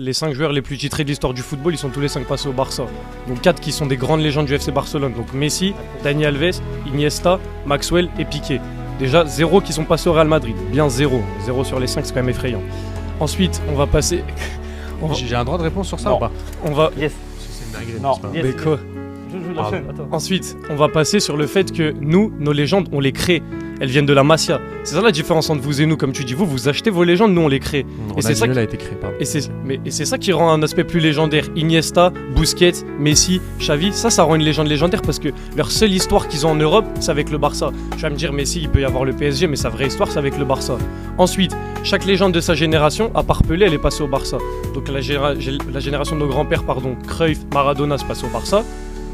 Les 5 joueurs les plus titrés de l'histoire du football, ils sont tous les 5 passés au Barça. Donc 4 qui sont des grandes légendes du FC Barcelone. Donc Messi, Dani Alves, Iniesta, Maxwell et Piqué. Déjà 0 qui sont passés au Real Madrid. Bien 0. 0 sur les 5, c'est quand même effrayant. Ensuite, on va passer... J'ai un droit de réponse sur ça Non. ou pas? On va... Yes. C'est une dinguerie. Non. c'est pas- Yes. Mais quoi? Je l'enchaîne. Ensuite, on va passer sur le fait que nous, nos légendes, on les crée. Elles viennent de la Masia. C'est ça la différence entre vous et nous, comme tu dis. Vous achetez vos légendes, nous on les crée. Et c'est ça Ronaldinho, a été créé, pardon. Et c'est ça qui rend un aspect plus légendaire. Iniesta, Busquets, Messi, Xavi, ça rend une légende légendaire parce que leur seule histoire qu'ils ont en Europe, c'est avec le Barça. Tu vas me dire Messi, il peut y avoir le PSG, mais sa vraie histoire, c'est avec le Barça. Ensuite, chaque légende de sa génération, à part Pelé, elle est passée au Barça. Donc la génération de nos grands-pères, Cruyff, Maradona, c'est passé au Barça.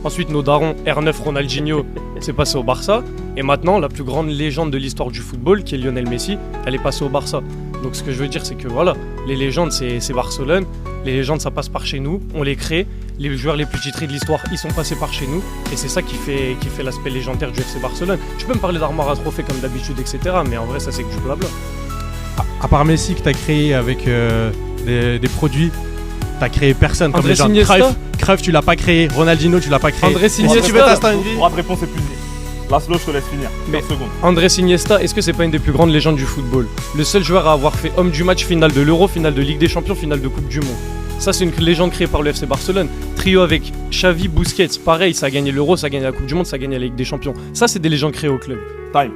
Ensuite, nos darons, R9, Ronaldinho, c'est passé au Barça. Et maintenant, la plus grande légende de l'histoire du football, qui est Lionel Messi, elle est passée au Barça. Donc ce que je veux dire, c'est que voilà, les légendes, c'est Barcelone. Les légendes, ça passe par chez nous. On les crée. Les joueurs les plus titrés de l'histoire, ils sont passés par chez nous. Et c'est ça qui fait l'aspect légendaire du FC Barcelone. Tu peux me parler d'armoire à trophées comme d'habitude, etc. Mais en vrai, ça, c'est que du blabla. À part Messi que t'as créé avec des produits, t'as créé personne comme Andrés les gens. Iniesta. Cruyff, tu l'as pas créé. Ronaldinho, tu l'as pas créé. Andrés Si Iniesta. tu veux tester une vie. Droit de réponse épuisé. Laszlo, je te laisse finir. Mais- 15 secondes. Andrés Iniesta, est-ce que c'est pas une des plus grandes légendes du football? Le seul joueur à avoir fait homme du match, finale de l'Euro, finale de Ligue des Champions, finale de Coupe du Monde. Ça, c'est une légende créée par le FC Barcelone. Trio avec Xavi, Busquets, pareil, ça a gagné l'Euro, ça a gagné la Coupe du Monde, ça a gagné la Ligue des Champions. Ça, c'est des légendes créées au club. Time.